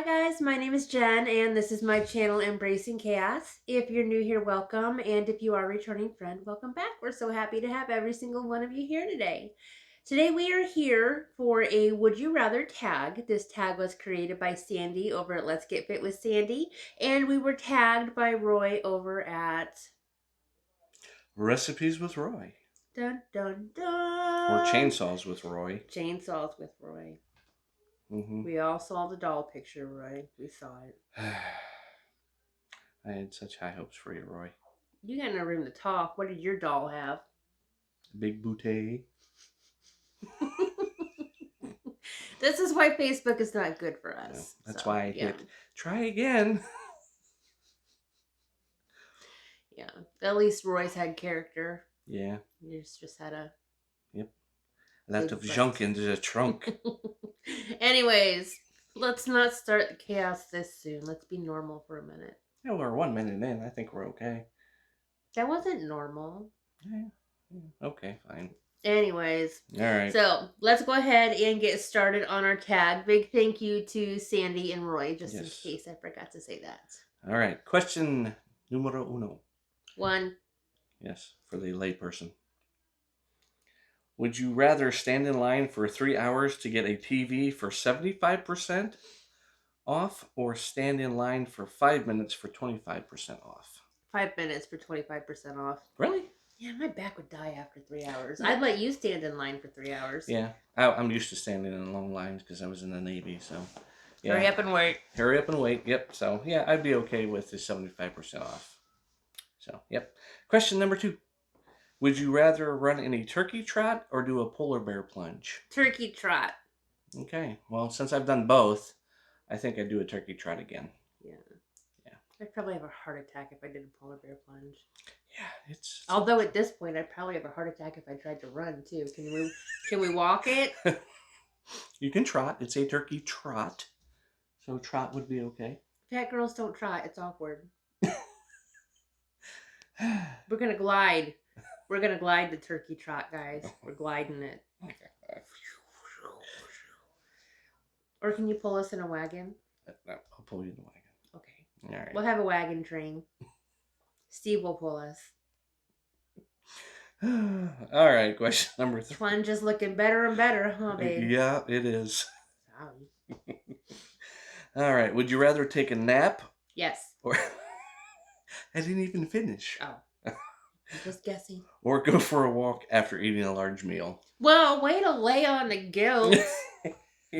guys, my name is Jen and this is my channel Embracing Chaos. If you're new here, welcome, and if you are a returning friend, welcome back. We're so happy to have every single one of you here today. Today we are here for a Would You Rather tag. This tag was created by Sandy over at Let's Get Fit with Sandy, and we were tagged by Roy over at Recipes with Roy. Dun Dun Dun. Or Chainsaws with Roy. Chainsaws with Roy. Mm-hmm. We all saw the doll picture, Roy. We saw it. I had such high hopes for you, Roy. You got no room to talk. What did your doll have? Big booty. This is why Facebook is not good for us. Yeah, that's why I hit try again. Yeah. At least Roy's had character. Yeah. Yours just had a... Yep. Left of junk into the trunk. Anyways, let's not start the chaos this soon. Let's be normal for a minute. Yeah, we're 1 minute in. I think we're okay. That wasn't normal. Yeah. Okay, fine. Anyways. All right. So, let's go ahead and get started on our tag. Big thank you to Sandy and Roy, just in case I forgot to say that. All right. Question numero uno. 1. Yes, for the layperson. Would you rather stand in line for 3 hours to get a TV for 75% off, or stand in line for 5 minutes for 25% off? 5 minutes for 25% off. Really? Yeah, my back would die after 3 hours. I'd let you stand in line for 3 hours. Yeah, I'm used to standing in long lines because I was in the Navy, so... Yeah. Hurry up and wait. Hurry up and wait, yep. So, yeah, I'd be okay with the 75% off. So, yep. Question number 2. Would you rather run in a turkey trot or do a polar bear plunge? Turkey trot. Okay. Well, since I've done both, I think I'd do a turkey trot again. Yeah. I'd probably have a heart attack if I did a polar bear plunge. Yeah, it's... Although at this point, I'd probably have a heart attack if I tried to run, too. Can we walk it? You can trot. It's a turkey trot. So trot would be okay. Fat girls don't trot. It's awkward. We're going to glide. We're going to glide the turkey trot, guys. We're gliding it. Or can you pull us in a wagon? I'll pull you in the wagon. Okay. All right. We'll have a wagon train. Steve will pull us. All right, question number 3. Plunge is looking better and better, huh, babe? Yeah, it is. Sorry. All right, would you rather take a nap? Yes. Or I didn't even finish. Oh. I'm just guessing. Or go for a walk after eating a large meal. Well, way to lay on the guilt.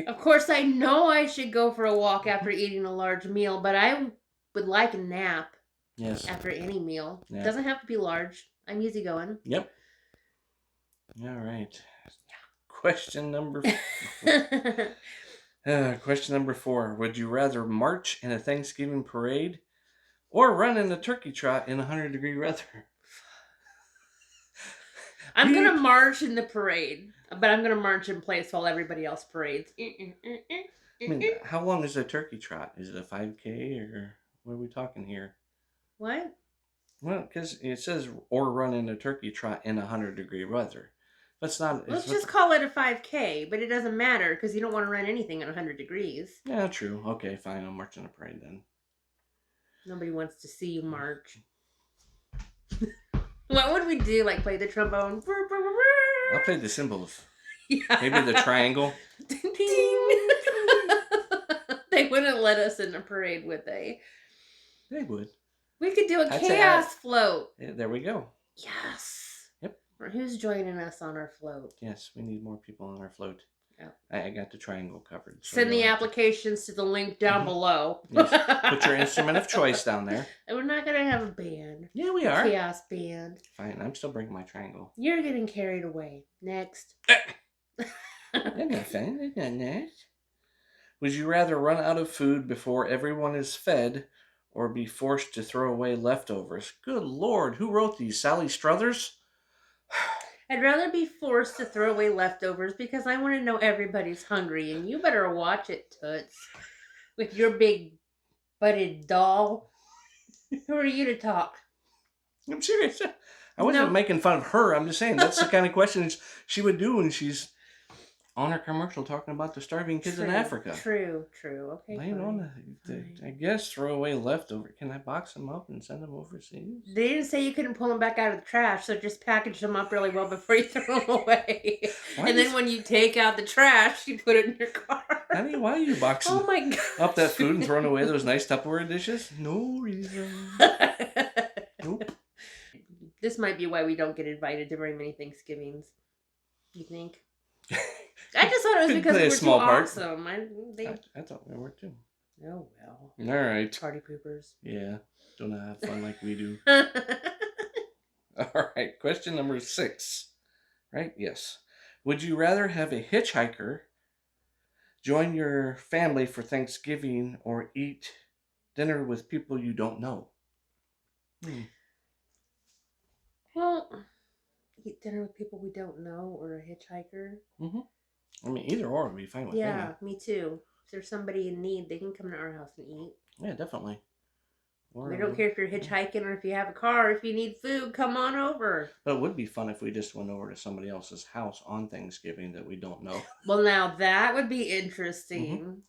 Of course, I know I should go for a walk after eating a large meal, but I would like a nap. Yes. After any meal. Yeah. It doesn't have to be large. I'm easygoing. Yep. All right. Question number 4. Would you rather march in a Thanksgiving parade or run in a turkey trot in 100-degree weather? I'm going to march in the parade, but I'm going to march in place while everybody else parades. I mean, how long is a turkey trot? Is it a 5K or what are we talking here? What? Well, because it says or run in a turkey trot in 100-degree weather. That's not... Let's just call it a 5K, but it doesn't matter because you don't want to run anything at 100 degrees. Yeah, true. Okay, fine. I'll march in a parade then. Nobody wants to see you march. What would we do? Like play the trombone? I'll play the cymbals. Yeah. Maybe the triangle. Ding, ding. They wouldn't let us in the parade, would they? They would. We could do a chaos float. Yeah, there we go. Yes. Yep. Or who's joining us on our float? Yes, we need more people on our float. Yep. I got the triangle covered. So send the applications to the link down below. Yes. Put your instrument of choice down there. And we're not going to have a band. Yeah, we are. Chaos band. Fine, I'm still bringing my triangle. You're getting carried away. Next. I'm not fine. I'm not. Would you rather run out of food before everyone is fed or be forced to throw away leftovers? Good Lord, who wrote these? Sally Struthers? I'd rather be forced to throw away leftovers because I want to know everybody's hungry, and you better watch it, Toots. With your big butted doll. Who are you to talk? I'm serious. I wasn't making fun of her. I'm just saying that's the kind of questions she would do when she's on our commercial talking about the starving kids in True, Africa. True. Okay, Laid fine. on I guess throw away leftover. Can I box them up and send them overseas? They didn't say you couldn't pull them back out of the trash, so just package them up really well before you throw them away. And then when you take out the trash, you put it in your car. Honey, why are you boxing Oh my god! up that food and throwing away those nice Tupperware dishes? No reason. Nope. This might be why we don't get invited to very many Thanksgivings. You think? I just thought it was because we were too awesome. I thought we were too. Oh well. All right. Party poopers. Yeah. Don't have fun like we do. All right. Question number 6. Right? Yes. Would you rather have a hitchhiker join your family for Thanksgiving or eat dinner with people you don't know? Well, eat dinner with people we don't know or a hitchhiker. I mean, either or would be fine with me. Yeah, me too. If there's somebody in need, they can come to our house and eat. Yeah, definitely. We don't care if you're hitchhiking or if you have a car. If you need food, come on over. But it would be fun if we just went over to somebody else's house on Thanksgiving that we don't know. Well, now that would be interesting.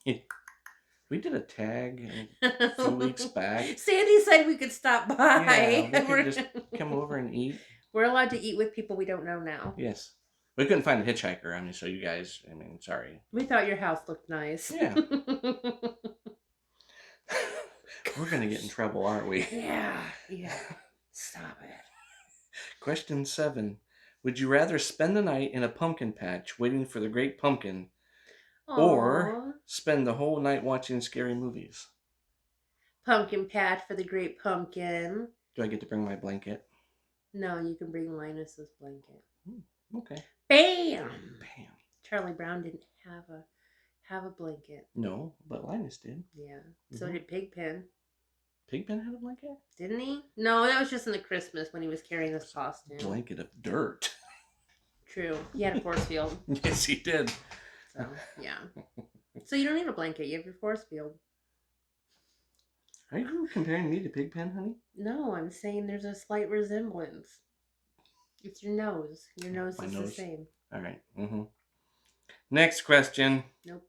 We did a tag a few weeks back. Sandy said we could stop by. Yeah, we could just come over and eat. We're allowed to eat with people we don't know now. Yes. We couldn't find a hitchhiker. I mean, so you guys, I mean, sorry. We thought your house looked nice. Yeah. We're going to get in trouble, aren't we? Yeah. Stop it. Question 7. Would you rather spend the night in a pumpkin patch waiting for the great pumpkin or spend the whole night watching scary movies? Pumpkin patch for the great pumpkin. Do I get to bring my blanket? No, you can bring Linus's blanket. Okay. Bam! Charlie Brown didn't have a blanket. No, but Linus did. Yeah. So did Pigpen. Pigpen had a blanket? Didn't he? No, that was just in the Christmas when he was carrying his costume. Blanket of dirt. True. He had a force field. Yes, he did. So, yeah. So you don't need a blanket. You have your force field. Are you comparing me to Pigpen, honey? No, I'm saying there's a slight resemblance. It's your nose. Your nose is the same. All right. Next question. Nope.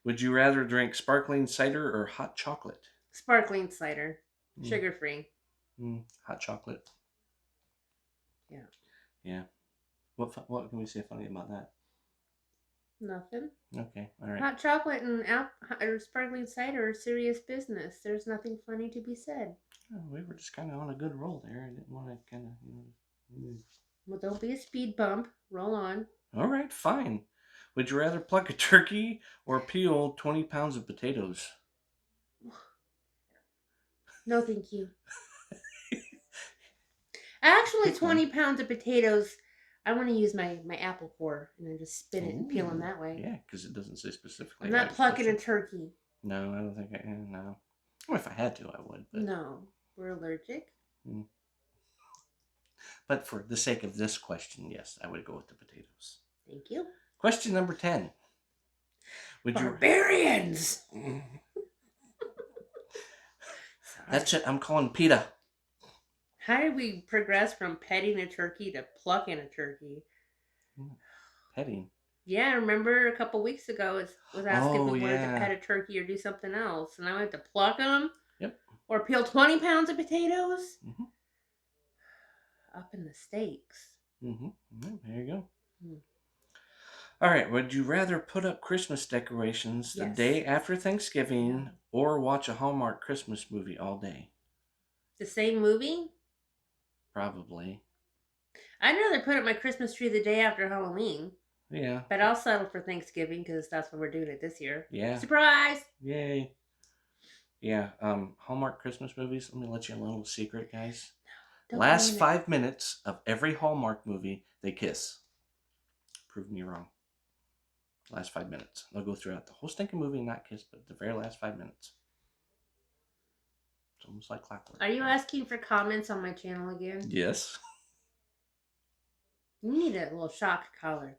Would you rather drink sparkling cider or hot chocolate? Sparkling cider. Sugar-free. Hot chocolate. Yeah. Yeah. What can we say funny about that? Nothing. Okay. All right. Hot chocolate and sparkling cider are serious business. There's nothing funny to be said. Oh, we were just kind of on a good roll there. I didn't want to kind of, Well, don't be a speed bump. Roll on. All right, fine. Would you rather pluck a turkey or peel 20 pounds of potatoes? No, thank you. Actually, 20 pounds of potatoes. I want to use my apple core and then just spin it and peel them that way. Yeah, because it doesn't say specifically. I'm not plucking a turkey. No, I don't think no. Well, if I had to, I would. But... No, we're allergic. But for the sake of this question, yes, I would go with the potatoes. Thank you. Question number 10. Barbarians! That's it. I'm calling PETA. How did we progress from petting a turkey to plucking a turkey? Petting? Yeah, remember a couple weeks ago it was asking if we wanted to pet a turkey or do something else. And I went to pluck them? Yep. Or peel 20 pounds of potatoes? Up in the stakes. There you go. All right. Would you rather put up Christmas decorations the day after Thanksgiving or watch a Hallmark Christmas movie all day? The same movie? Probably. I'd rather put up my Christmas tree the day after Halloween. Yeah. But I'll settle for Thanksgiving because that's when we're doing it this year. Yeah. Surprise! Yay. Yeah. Hallmark Christmas movies. Let me let you in a little secret, guys. Last 5 minutes of every Hallmark movie, they kiss. Prove me wrong. Last 5 minutes. They'll go throughout the whole stinking movie and not kiss, but the very last 5 minutes. It's almost like clockwork. Are you asking for comments on my channel again? Yes. You need a little shock collar.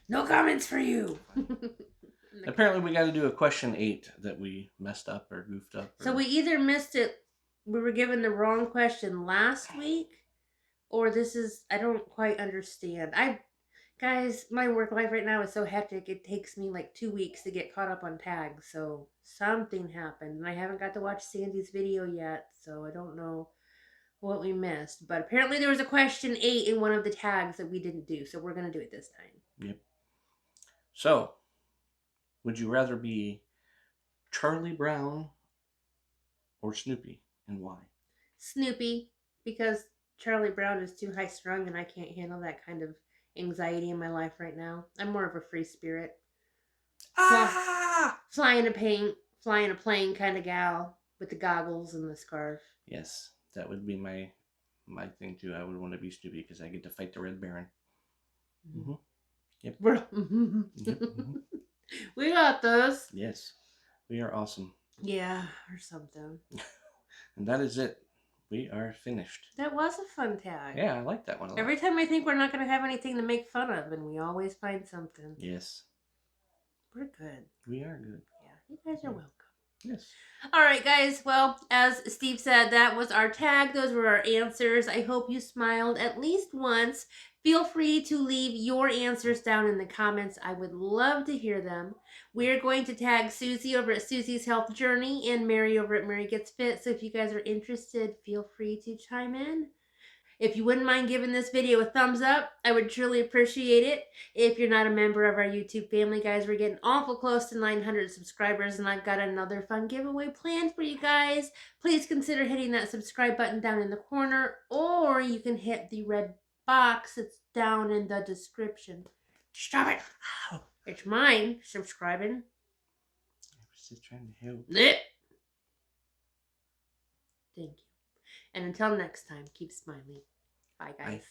No comments for you. Apparently we got to do a question 8 that we messed up or goofed up. So we either missed it, we were given the wrong question last week, or this is, I don't quite understand. Guys, my work life right now is so hectic. It takes me like 2 weeks to get caught up on tags. So something happened, and I haven't got to watch Sandy's video yet. So I don't know what we missed. But apparently there was a question 8 in one of the tags that we didn't do. So we're gonna do it this time. Yep. So, would you rather be Charlie Brown or Snoopy, and why? Snoopy, because Charlie Brown is too high strung, and I can't handle that kind of anxiety in my life right now. I'm more of a free spirit. Ah! Flying a plane kind of gal with the goggles and the scarf. Yes, that would be my thing too. I would want to be Snoopy because I get to fight the Red Baron. Mm-hmm. Yep. Mm-hmm. We got this. Yes, we are awesome. Yeah, or something. And that is it. We are finished. That was a fun tag. Yeah, I like that one a lot. Every time I think we're not going to have anything to make fun of, and we always find something. Yes. We're good. We are good. Yeah, you guys are welcome. Yes. All right, guys. Well, as Steve said, that was our tag. Those were our answers. I hope you smiled at least once. Feel free to leave your answers down in the comments. I would love to hear them. We're going to tag Suzy over at Suzy's Health Journey and Mary over at Mary Gets Fit. So if you guys are interested, feel free to chime in. If you wouldn't mind giving this video a thumbs up, I would truly appreciate it. If you're not a member of our YouTube family, guys, we're getting awful close to 900 subscribers, and I've got another fun giveaway planned for you guys. Please consider hitting that subscribe button down in the corner, or you can hit the red box that's down in the description. Stop it. Ow. It's mine, subscribing. I was just trying to help. Thank you. And until next time, keep smiling. Bye, guys. Bye.